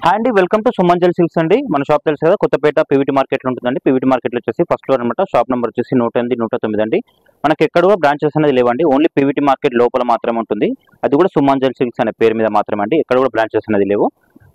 Hi అండి, welcome to సుమంజల్ silks అండి. మన షాప్ తెలుసు కదా, కొత్తపేట పీవీటీ మార్కెట్లో ఉంటుందండి. పీవీటీ మార్కెట్లో వచ్చేసి ఫస్ట్ ఫ్లోర్ అనమాట. షాప్ నెంబర్ వచ్చేసి 108, 109 అండి. మనకి ఎక్కడ బ్రాంచెస్ అనేది లేవండి. ఓన్లీ పీవీటీ మార్కెట్ లోపల మాత్రమే ఉంటుంది. అది కూడా సుమంజల్ సిల్క్స్ అనే పేరు మీద మాత్రమే అండి. ఎక్కడ కూడా బ్రాంచెస్ అనేది లేవు.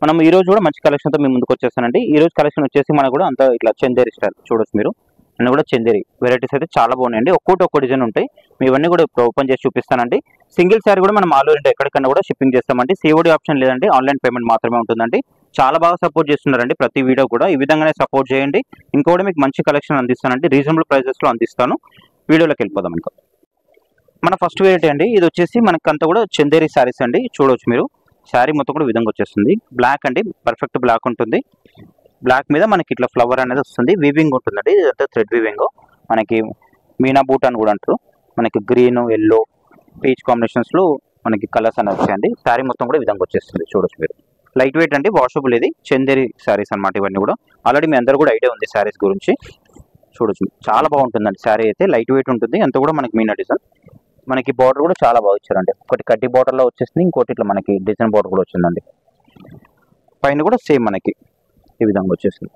మనం ఈ రోజు కూడా మంచి కలెక్షన్తో మీ ముందుకు వచ్చేస్తానండి. ఈ రోజు కలెక్షన్ వచ్చేసి మనకు కూడా అంతా ఇట్లా చందేరి స్టైల్ చూడొచ్చు మీరు. అన్నీ కూడా చందేరి వెరైటీస్ అయితే చాలా బాగున్నాయండి. ఒక్కో డిజైన్ ఉంటాయి. మీ ఇవన్నీ కూడా ఇప్పుడు ఓపెన్ చేసి చూపిస్తానండి. సింగిల్ శారీ కూడా మనం ఆల్ ఓవర్ ఇండియా ఎక్కడికన్నా కూడా షిప్పింగ్ చేస్తామండి. సిఓడి ఆప్షన్ లేదండి, ఆన్లైన్ పేమెంట్ మాత్రమే ఉంటుందండి. చాలా బాగా సపోర్ట్ చేస్తున్నారండి. ప్రతి వీడియో కూడా ఈ విధంగానే సపోర్ట్ చేయండి. ఇంకోటి మీకు మంచి కలెక్షన్ అందిస్తానండి. రీజనబుల్ ప్రైజెస్ లో అందిస్తాను. వీడియోలోకి వెళ్ళిపోదాం. ఇంకా మన ఫస్ట్ వెరైటీ అండి. ఇది వచ్చేసి మనకంతా కూడా చందేరి శారీస్ అండి. చూడవచ్చు మీరు. శారీ మొత్తం కూడా విధంగా వచ్చేస్తుంది. బ్లాక్ అండి, పర్ఫెక్ట్ బ్లాక్ ఉంటుంది. బ్లాక్ మీద మనకి ఇట్లా ఫ్లవర్ అనేది వస్తుంది. వీవింగ్ ఉంటుందండి. ఇదంతా థ్రెడ్ వీవింగ్. మనకి మీనా బూట్ అని కూడా అంటారు. మనకి గ్రీన్, ఎల్లో, పీచ్ కాంబినేషన్స్ లో మనకి కలర్స్ అనేవి వచ్చాయండి. శారీ మొత్తం కూడా విధంగా వచ్చేస్తుంది. చూడొచ్చు మీరు. లైట్ వెయిట్ అండి, వాషబుల్. ఇది చందేరి శారీస్ అనమాట. ఇవన్నీ కూడా ఆల్రెడీ మీ అందరూ కూడా ఐడియా ఉంది శారీస్ గురించి. చూడొచ్చు, చాలా బాగుంటుందండి. శారీ అయితే లైట్ వెయిట్ ఉంటుంది. అంత కూడా మనకి మీనా డిజైన్. మనకి బార్డర్ కూడా చాలా బాగా ఇచ్చారండి. ఒకటి కడ్డీ బార్డర్ లో వచ్చేసింది, ఇంకోటి ఇట్లా మనకి డిజైన్ బార్డర్ కూడా వచ్చిందండి. పైన కూడా సేమ్ మనకి ఈ విధంగా వచ్చేసింది.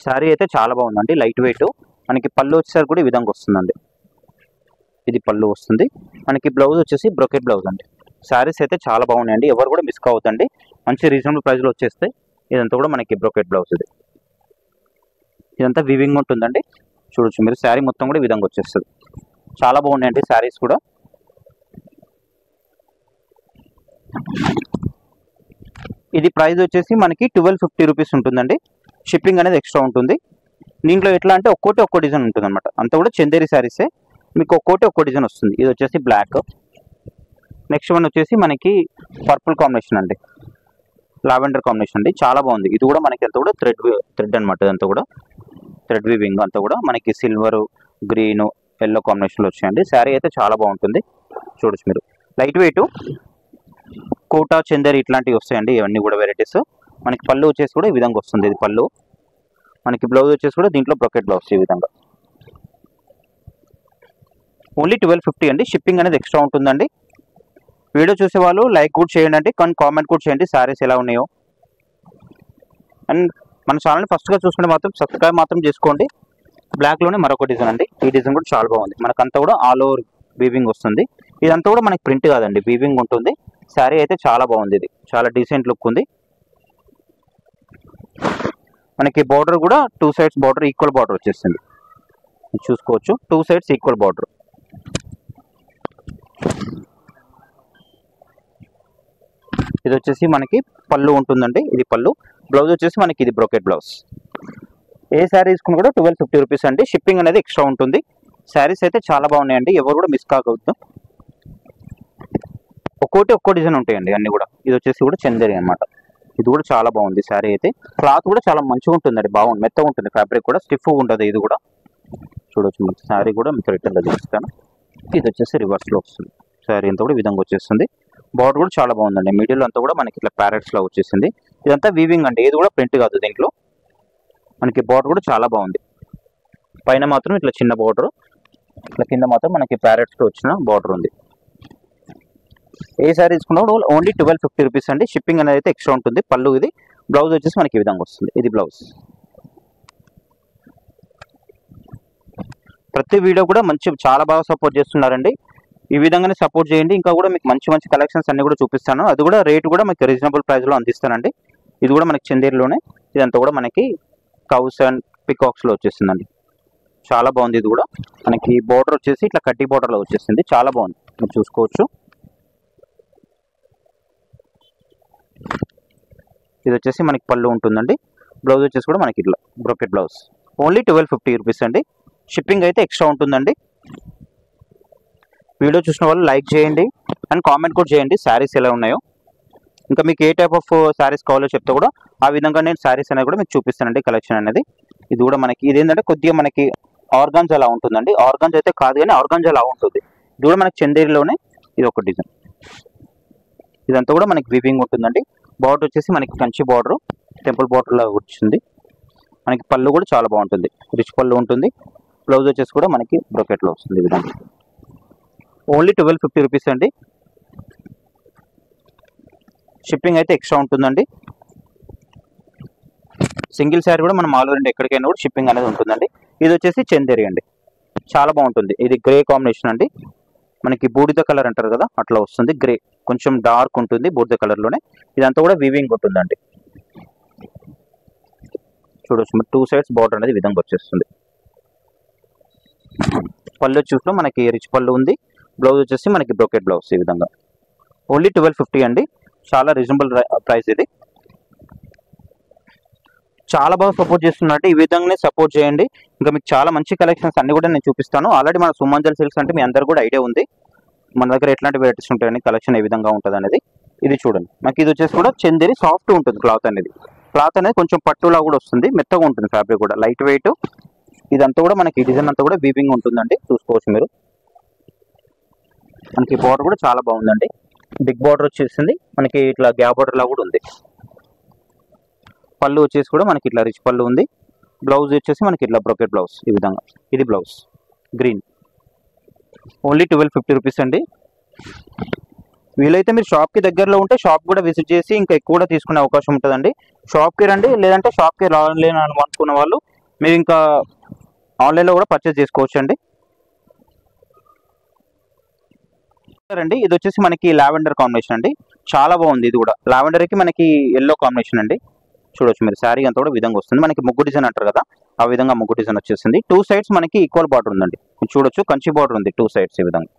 శారీ అయితే చాలా బాగుందండి, లైట్ వెయిట్. మనకి పళ్ళు వచ్చేసరికి కూడా ఈ విధంగా వస్తుందండి. ఇది పళ్ళు వస్తుంది. మనకి బ్లౌజ్ వచ్చేసి బ్రొకెట్ బ్లౌజ్ అండి. శారీస్ అయితే చాలా బాగున్నాయండి. ఎవరు కూడా మిస్ కావద్దండి. మంచి రీజనబుల్ ప్రైస్లో వచ్చేస్తే. ఇదంతా కూడా మనకి బ్రొకెట్ బ్లౌజ్. ఇదంతా వివింగ్ ఉంటుందండి. చూడొచ్చు మీరు. శారీ మొత్తం కూడా ఈ విధంగా వచ్చేస్తుంది. చాలా బాగున్నాయండి శారీస్ కూడా. ఇది ప్రైస్ వచ్చేసి మనకి 1250 రూపీస్ ఉంటుందండి. షిప్పింగ్ అనేది ఎక్స్ట్రా ఉంటుంది. దీంట్లో ఎట్లా అంటే ఒక్కో డిజైన్ ఉంటుంది అనమాట. అంతా కూడా చందేరి శారీసే. మీకు ఒక్కో డిజైన్ వస్తుంది. ఇది వచ్చేసి బ్లాక్. నెక్స్ట్ వన్ వచ్చేసి మనకి పర్పుల్ కాంబినేషన్ అండి, లావెండర్ కాంబినేషన్ అండి. చాలా బాగుంది. ఇది కూడా మనకి అంతా కూడా థ్రెడ్ అనమాట. ఇదంతా కూడా థ్రెడ్ వీవింగ్. అంతా కూడా మనకి సిల్వర్, గ్రీన్, ఎల్లో కాంబినేషన్లో వచ్చాయండి. శారీ అయితే చాలా బాగుంటుంది. చూడొచ్చు మీరు. లైట్ వెయిట్, కోటా, చందేరి ఇట్లాంటివి వస్తాయండి. ఇవన్నీ కూడా వెరైటీస్. మనకి పళ్ళు వచ్చేసి కూడా ఈ విధంగా వస్తుంది. ఇది పళ్ళు. మనకి బ్లౌజ్ వచ్చేసి కూడా దీంట్లో బ్రొకెట్ బ్లౌజ్ ఈ విధంగా. ఓన్లీ 1250 అండి. షిప్పింగ్ అనేది ఎక్స్ట్రా ఉంటుందండి. వీడియో చూసే వాళ్ళు లైక్ కూడా చేయండి అండి, కానీ కామెంట్ కూడా చేయండి శారీస్ ఎలా ఉన్నాయో. అండ్ మన ఛానల్ని ఫస్ట్గా చూసుకుంటే మాత్రం సబ్స్క్రైబ్ మాత్రం చేసుకోండి. బ్లాక్లోనే మరొక డిజైన్ అండి. ఈ డిజైన్ కూడా చాలా బాగుంది. మనకంతా కూడా ఆల్ ఓవర్ వీవింగ్ వస్తుంది. ఇదంతా కూడా మనకి ప్రింట్ కాదండి, వీవింగ్ ఉంటుంది. శారీ అయితే చాలా బాగుంది. ఇది చాలా డీసెంట్ లుక్ ఉంది. మనకి బార్డర్ కూడా 2 సైడ్స్ బార్డర్ ఈక్వల్ బార్డర్ వచ్చేస్తుంది. చూసుకోవచ్చు, 2 సైడ్స్ ఈక్వల్ బార్డర్. ఇది వచ్చేసి మనకి పళ్ళు ఉంటుందండి. ఇది పళ్ళు. బ్లౌజ్ వచ్చేసి మనకి ఇది బ్రొకెట్ బ్లౌజ్. ఏ శారీ తీసుకుని కూడా 1250 రూపీస్ అండి. షిప్పింగ్ అనేది ఎక్స్ట్రా ఉంటుంది. శారీస్ అయితే చాలా బాగున్నాయండి. ఎవరు కూడా మిస్ కాకూడదు. ఒక్కో డిజైన్ ఉంటాయండి అన్ని కూడా. ఇది వచ్చేసి కూడా చందేరి అనమాట. ఇది కూడా చాలా బాగుంది. శారీ అయితే క్లాత్ కూడా చాలా మంచిగా ఉంటుందండి. బాగుంది, మెత్తగా ఉంటుంది. ఫ్యాబ్రిక్ కూడా స్టిఫ్ ఉంటుంది. ఇది కూడా చూడవచ్చు. మనకి శారీ కూడా మీకు రిటర్న్లో చూపిస్తాను. ఇది వచ్చేసి రివర్స్లో వస్తుంది. శారీ అంతా కూడా విధంగా వచ్చేస్తుంది. బార్డర్ కూడా చాలా బాగుందండి. మిడిల్ అంతా కూడా మనకి ఇట్లా ప్యారెట్స్లో వచ్చేసింది. ఇదంతా వీవింగ్ అండి. ఏది కూడా ప్రింట్ కాదు దీంట్లో. మనకి బార్డర్ కూడా చాలా బాగుంది. పైన మాత్రం ఇట్లా చిన్న బార్డర్, ఇట్లా కింద మాత్రం మనకి ప్యారెట్స్తో వచ్చిన బార్డర్ ఉంది. ఏ శారీ తీసుకున్నప్పుడు ఓన్లీ 1250 రూపీస్ అండి. షిప్పింగ్ అనేది అయితే ఎక్స్ట్రా ఉంటుంది. పళ్ళు ఇది. బ్లౌజ్ వచ్చేసి మనకి ఈ విధంగా వస్తుంది. ఇది బ్లౌజ్. ప్రతి వీడియో కూడా చాలా బాగా సపోర్ట్ చేస్తున్నారండి. ఈ విధంగానే సపోర్ట్ చేయండి. ఇంకా కూడా మీకు మంచి కలెక్షన్స్ అన్ని కూడా చూపిస్తాను. అది కూడా రేట్ కూడా మీకు రీజనబుల్ ప్రైస్లో అందిస్తానండి. ఇది కూడా మనకి చందేరిలోనే. ఇదంతా కూడా మనకి కౌస్ అండ్ పికాక్స్లో వచ్చేసిందండి. చాలా బాగుంది. ఇది కూడా మనకి బార్డర్ వచ్చేసి ఇట్లా కడ్డీ బార్డర్లో వచ్చేసింది. చాలా బాగుంది, మీరు చూసుకోవచ్చు. ఇది వచ్చేసి మనకి పళ్ళు ఉంటుందండి. బ్లౌజ్ వచ్చేసి కూడా మనకి ఇట్లా బ్రొకెట్ బ్లౌజ్. ఓన్లీ 1250 రూపీస్ అండి. షిప్పింగ్ అయితే ఎక్స్ట్రా ఉంటుందండి. వీడియో చూసిన వాళ్ళు లైక్ చేయండి అండ్ కామెంట్ కూడా చేయండి శారీస్ ఎలా ఉన్నాయో. ఇంకా మీకు ఏ టైప్ ఆఫ్ శారీస్ కావాలో చెప్తే కూడా ఆ విధంగా నేను శారీస్ అనేది కూడా మీకు చూపిస్తానండి. కలెక్షన్ అనేది ఇది కూడా మనకి ఇది ఏంటంటే కొద్దిగా మనకి ఆర్గాన్స్ అలా ఉంటుందండి. ఆర్గాన్స్ అయితే కాదు కానీ ఆర్గాన్స్ అలా ఉంటుంది. ఇది కూడా మనకి చందేరిలోనే. ఇది ఒక డిజైన్. ఇదంతా కూడా మనకి వీవింగ్ ఉంటుందండి. బార్డర్ వచ్చేసి మనకి కంచి బార్డర్, టెంపుల్ బార్డర్ లాగా వచ్చింది. మనకి పళ్ళు కూడా చాలా బాగుంటుంది. రిచ్ పళ్ళు ఉంటుంది. బ్లౌజ్ వచ్చేసి కూడా మనకి బ్రొకెట్లో వస్తుంది. ఈ విధంగా ఓన్లీ 1250 రూపీస్ అండి. షిప్పింగ్ అయితే ఎక్స్ట్రా ఉంటుందండి. సింగిల్ శారీ కూడా మనం ఆల్ ఓవర్ ఇండియా ఎక్కడికైనా కూడా షిప్పింగ్ అనేది ఉంటుందండి. ఇది వచ్చేసి చందేరి అండి, చాలా బాగుంటుంది. ఇది గ్రే కాంబినేషన్ అండి, మనకి బూడిద కలర్ అంటారు కదా అట్లా వస్తుంది. గ్రే కొంచెం డార్క్ ఉంటుంది బూడిద కలర్లోనే. ఇదంతా కూడా వీవింగ్ ఉంటుందండి. చూడొచ్చు 2 సైడ్స్ బార్డర్ అనేది ఈ విధంగా వచ్చేస్తుంది. పళ్ళు చూస్తే మనకి రిచ్ పళ్ళు ఉంది. బ్లౌజ్ వచ్చేసి మనకి బ్రోకెట్ బ్లౌజ్ ఈ విధంగా. ఓన్లీ 1250 అండి, చాలా రీజనబుల్ ప్రైస్ ఇది. చాలా బాగా సపోర్ట్ చేస్తున్నట్టు ఈ విధంగానే సపోర్ట్ చేయండి. ఇంకా మీకు చాలా మంచి కలెక్షన్స్ అన్ని కూడా నేను చూపిస్తాను. ఆల్రెడీ మన సుమంజల్ సిల్క్స్ అంటే మీ అందరు కూడా ఐడియా ఉంది మన దగ్గర ఎట్లాంటి వెరైటీస్ ఉంటాయని, కలెక్షన్ ఏ విధంగా ఉంటుంది అనేది. ఇది చూడండి, మనకి ఇది వచ్చేసి కూడా చందేరి సాఫ్ట్ ఉంటుంది. క్లాత్ అనేది కొంచెం పట్టులా కూడా వస్తుంది, మెత్తగా ఉంటుంది. ఫ్యాబ్రిక్ కూడా లైట్ వెయిట్. ఇదంతా కూడా మనకి డిజైన్ అంతా కూడా వీవింగ్ ఉంటుందండి, చూసుకోవచ్చు మీరు. మనకి బార్డర్ కూడా చాలా బాగుందండి, బిగ్ బార్డర్ వచ్చేసింది. మనకి ఇట్లా గ్యాప్ బార్డర్ లా కూడా ఉంది. పళ్ళు వచ్చేసి కూడా మనకి ఇట్లా రిచ్ పళ్ళు ఉంది. బ్లౌజ్ వచ్చేసి మనకి ఇట్లా బ్రోకెట్ బ్లౌజ్ ఈ విధంగా. ఇది బ్లౌజ్ గ్రీన్. ఓన్లీ 1250 రూపీస్ అండి. వీలైతే మీరు షాప్కి దగ్గరలో ఉంటే షాప్ కూడా విజిట్ చేసి ఇంకా ఎక్కువ కూడా తీసుకునే అవకాశం ఉంటుందండి. షాప్కి రండి, లేదంటే షాప్కి రాలేని అనుకున్న వాళ్ళు మీరు ఇంకా ఆన్లైన్లో కూడా పర్చేస్ చేసుకోవచ్చు అండి. అండి ఇది వచ్చేసి మనకి లావెండర్ కాంబినేషన్ అండి, చాలా బాగుంది. ఇది కూడా లావెండర్కి మనకి ఎల్లో కాంబినేషన్ అండి. చూడొచ్చు మీరు, శారీ అంతా కూడా విధంగా వస్తుంది. మనకి ముగ్గు డిజైన్ అంటారు కదా ఆ విధంగా ముగ్గు డిజైన్ వచ్చేసింది. 2 సైడ్స్ మనకి ఈక్వల్ బార్డర్ ఉందండి. చూడొచ్చు కంచి బార్డర్ ఉంది 2 సైడ్స్ ఈ విధంగా.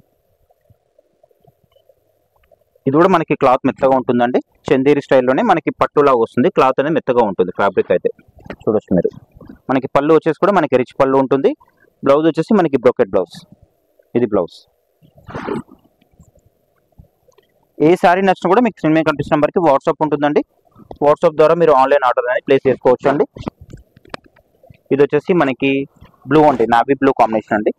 ఇది కూడా మనకి క్లాత్ మెత్తగా ఉంటుందండి, చందేరి స్టైల్లోనే మనకి పట్టులాగా వస్తుంది. క్లాత్ అనేది మెత్తగా ఉంటుంది ఫ్యాబ్రిక్ అయితే. చూడొచ్చు మీరు, మనకి పళ్ళు వచ్చేసి కూడా మనకి రిచ్ పళ్ళు ఉంటుంది. బ్లౌజ్ వచ్చేసి మనకి బ్రోకెట్ బ్లౌజ్. ఇది బ్లౌజ్. ఏ శారీ నచ్చినా కూడా మీకు స్క్రీన్ మీద కనిపిస్తున్న నెంబర్కి వాట్సాప్ ఉంటుందండి. వాట్సాప్ ద్వారా మీరు ఆన్లైన్ ఆర్డర్ అనేది ప్లేస్ చేసుకోవచ్చు అండి. ఇది వచ్చేసి మనకి బ్లూ అండి, నావీ బ్లూ కాంబినేషన్ అండి.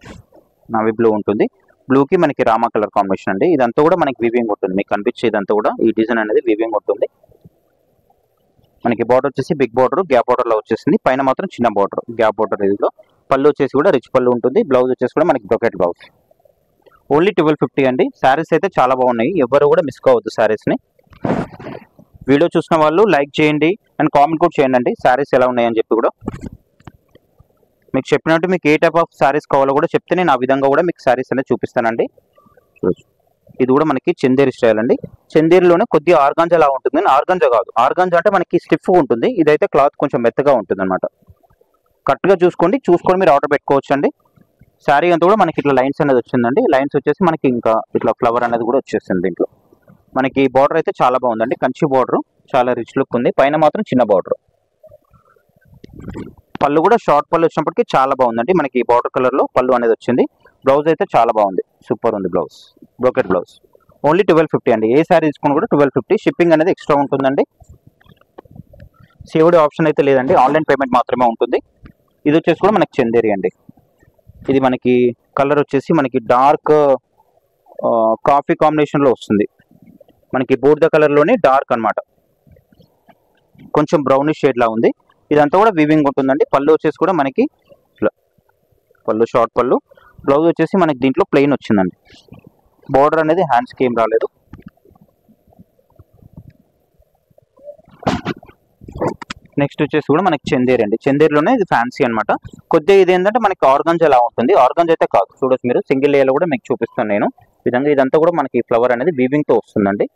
నావీ బ్లూ ఉంటుంది, బ్లూకి మనకి రామా కలర్ కాంబినేషన్ అండి. ఇదంతా కూడా మనకి వీవింగ్ ఉంటుంది, మీకు కనిపించేదంతా కూడా ఈ డిజైన్ అనేది వీవింగ్ ఉంటుంది. మనకి బార్డర్ వచ్చేసి బిగ్ బార్డర్ గ్యాప్ బార్డర్ లో వచ్చేసింది. పైన మాత్రం చిన్న బార్డర్ గ్యాప్ బార్డర్. ఇదిలో పళ్ళు వచ్చేసి కూడా రిచ్ పళ్ళు ఉంటుంది. బ్లౌజ్ వచ్చేసి కూడా మనకి బ్రోకెట్ బ్లౌజ్. ఓన్లీ 1250 అండి. శారీస్ అయితే చాలా బాగున్నాయి, ఎవరు కూడా మిస్ కావద్దు శారీస్ని. వీడియో చూసిన వాళ్ళు లైక్ చేయండి అండ్ కామెంట్ కూడా చేయండి అండి, శారీస్ ఎలా ఉన్నాయని చెప్పి కూడా. మీకు చెప్పినట్టు మీకు ఏ టైప్ ఆఫ్ శారీస్ కావాలో కూడా చెప్తే నేను ఆ విధంగా కూడా మీకు శారీస్ అనేది చూపిస్తానండి. ఇది కూడా మనకి చందేరి స్టైల్ అండి. చందేరిలోనే కొద్దిగా ఆర్గాంజా లా ఉంటుంది, ఆర్గాంజా కాదు. ఆర్గాంజా అంటే మనకి స్టిఫ్ ఉంటుంది, ఇదైతే క్లాత్ కొంచెం మెత్తగా ఉంటుంది అనమాట. కరెక్ట్గా చూసుకొని మీరు ఆర్డర్ పెట్టుకోవచ్చు అండి. శారీ అంతా కూడా మనకి ఇట్లా లైన్స్ అనేది వచ్చిందండి. లైన్స్ వచ్చేసి మనకి ఇంకా ఇట్లా ఫ్లవర్ అనేది కూడా వచ్చేసింది దీంట్లో. మనకి బార్డర్ అయితే చాలా బాగుందండి, కంచి బార్డర్, చాలా రిచ్ లుక్ ఉంది. పైన మాత్రం చిన్న బార్డర్. పళ్ళు కూడా షార్ట్ పళ్ళు వచ్చినప్పటికీ చాలా బాగుందండి. మనకి బార్డర్ కలర్ లో పళ్ళు అనేది వచ్చింది. బ్లౌజ్ అయితే చాలా బాగుంది, సూపర్ ఉంది బ్లౌజ్, బ్రోకెట్ బ్లౌజ్. ఓన్లీ 1250 అండి. ఏ శారీ తీసుకుని కూడా 1250. షిప్పింగ్ అనేది ఎక్స్ట్రా ఉంటుందండి. COD ఆప్షన్ అయితే లేదండి, ఆన్లైన్ పేమెంట్ మాత్రమే ఉంటుంది. ఇది వచ్చేసి కూడా మనకి చందేరి అండి. ఇది మనకి కలర్ వచ్చేసి మనకి డార్క్ కాఫీ కాంబినేషన్ లో వస్తుంది. మనకి బూడిద కలర్ లోనే డార్క్ అన్నమాట, కొంచెం బ్రౌనిష్ షేడ్ లా ఉంది. ఇదంతా కూడా వీవింగ్ ఉంటుందండి. పళ్ళు వచ్చేసి కూడా మనకి పళ్ళు షార్ట్ పళ్ళు. బ్లౌజ్ వచ్చేసి మనకి దీంట్లో ప్లెయిన్ వచ్చిందండి. బార్డర్ అనేది హ్యాండ్స్కి ఏం రాలేదు. నెక్స్ట్ వచ్చేసి కూడా మనకి చందేరి అండి. చందేరిలోనే ఇది ఫ్యాన్సీ అనమాట. కొద్దిగా ఇది ఏంటంటే మనకి ఆర్గంజ్ ఎలా ఉంటుంది, ఆర్గంజ్ అయితే కాదు. చూడొచ్చు మీరు, సింగిల్ లేయర్ కూడా మీకు చూపిస్తాను నేను. విధంగా ఇదంతా కూడా మనకి ఫ్లవర్ అనేది వీవింగ్ తో వస్తుందండి.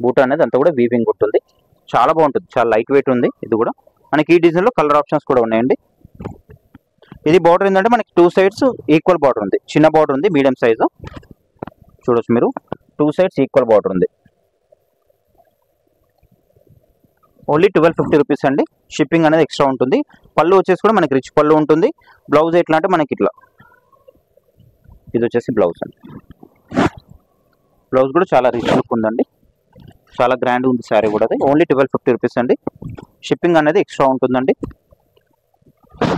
బూట అనేది అంతా కూడా వీవింగ్ ఉంటుంది, చాలా బాగుంటుంది, చాలా లైట్ వెయిట్ ఉంది. ఇది కూడా మనకి ఈ డిజైన్ లో కలర్ ఆప్షన్స్ కూడా ఉన్నాయండి. ఇది బార్డర్ ఏంటంటే మనకి 2 సైడ్స్ ఈక్వల్ బార్డర్ ఉంది, చిన్న బార్డర్ ఉంది, మీడియం సైజు. చూడొచ్చు మీరు, 2 సైడ్స్ ఈక్వల్ బార్డర్ ఉంది. ఓన్లీ 1250 రూపీస్ అండి. షిప్పింగ్ అనేది ఎక్స్ట్రా ఉంటుంది. పళ్ళు వచ్చేసి కూడా మనకి రిచ్ పళ్ళు ఉంటుంది. బ్లౌజ్ ఎట్లా అంటే మనకి ఇట్లా, ఇది వచ్చేసి బ్లౌజ్ అండి. బ్లౌజ్ కూడా చాలా రిచ్ లుక్ ఉందండి, చాలా గ్రాండ్ ఉంది శారీ కూడా. అది ఓన్లీ 1250 రూపీస్ అండి. షిప్పింగ్ అనేది ఎక్స్ట్రా ఉంటుందండి.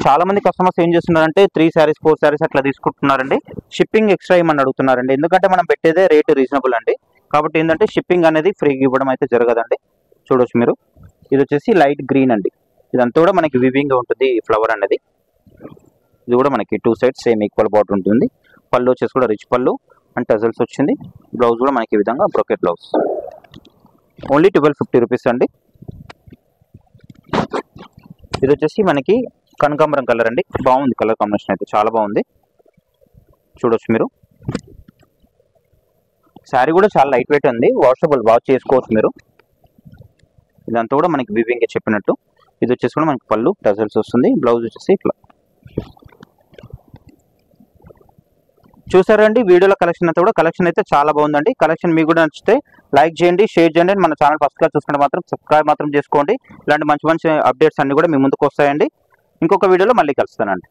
చాలా మంది కస్టమర్స్ ఏం చేస్తున్నారంటే 3 శారీస్ 4 శారీస్ అట్లా తీసుకుంటున్నారండి. షిప్పింగ్ ఎక్స్ట్రా ఇవ్వమని అడుగుతున్నారండి. ఎందుకంటే మనం పెట్టేదే రేటు రీజనబుల్ అండి. కాబట్టి ఏంటంటే షిప్పింగ్ అనేది ఫ్రీగా ఇవ్వడం అయితే జరగదండి. చూడొచ్చు మీరు, ఇది వచ్చేసి లైట్ గ్రీన్ అండి. ఇదంతా కూడా మనకి వివింగ్ ఉంటుంది ఫ్లవర్ అనేది. ఇది కూడా మనకి 2 సైడ్స్ సేమ్ ఈక్వల్ బార్డర్ ఉంటుంది. పళ్ళు వచ్చేసి కూడా రిచ్ పళ్ళు అండ్ టజల్స్ వచ్చింది. బ్లౌజ్ కూడా మనకి ఈ విధంగా బ్రోకెట్ బ్లౌజ్. ఓన్లీ 1250 రూపీస్ అండి. ఇది వచ్చేసి మనకి కనకాంబరం కలర్ అండి. బాగుంది కలర్ కాంబినేషన్ అయితే చాలా బాగుంది, చూడొచ్చు మీరు. శారీ కూడా చాలా లైట్ వెయిట్ ఉంది, వాషబుల్, వాష్ చేసుకోవచ్చు మీరు. ఇదంతా కూడా మనకి వివింగ్ చెప్పినట్టు. ఇది వచ్చేసి కూడా మనకి పళ్ళు టజల్స్ వస్తుంది, బ్లౌజ్ వచ్చేసి ఇట్లా. చూసారండి వీడియోలో కలెక్షన్ అంతా కూడా. కలెక్షన్ అయితే చాలా బాగుందండి. కలెక్షన్ మీకు కూడా నచ్చితే లైక్ చేయండి, షేర్ చేయండి. మన ఛానల్ ఫస్ట్ క్లాస్ చూసుకుంటే మాత్రం సబ్స్క్రైబ్ మాత్రం చేసుకోండి. ఇలాంటి మంచి మంచి అప్డేట్స్ అన్ని కూడా మీ ముందుకు వస్తాయండి. ఇంకొక వీడియోలో మళ్ళీ కలుస్తానండి.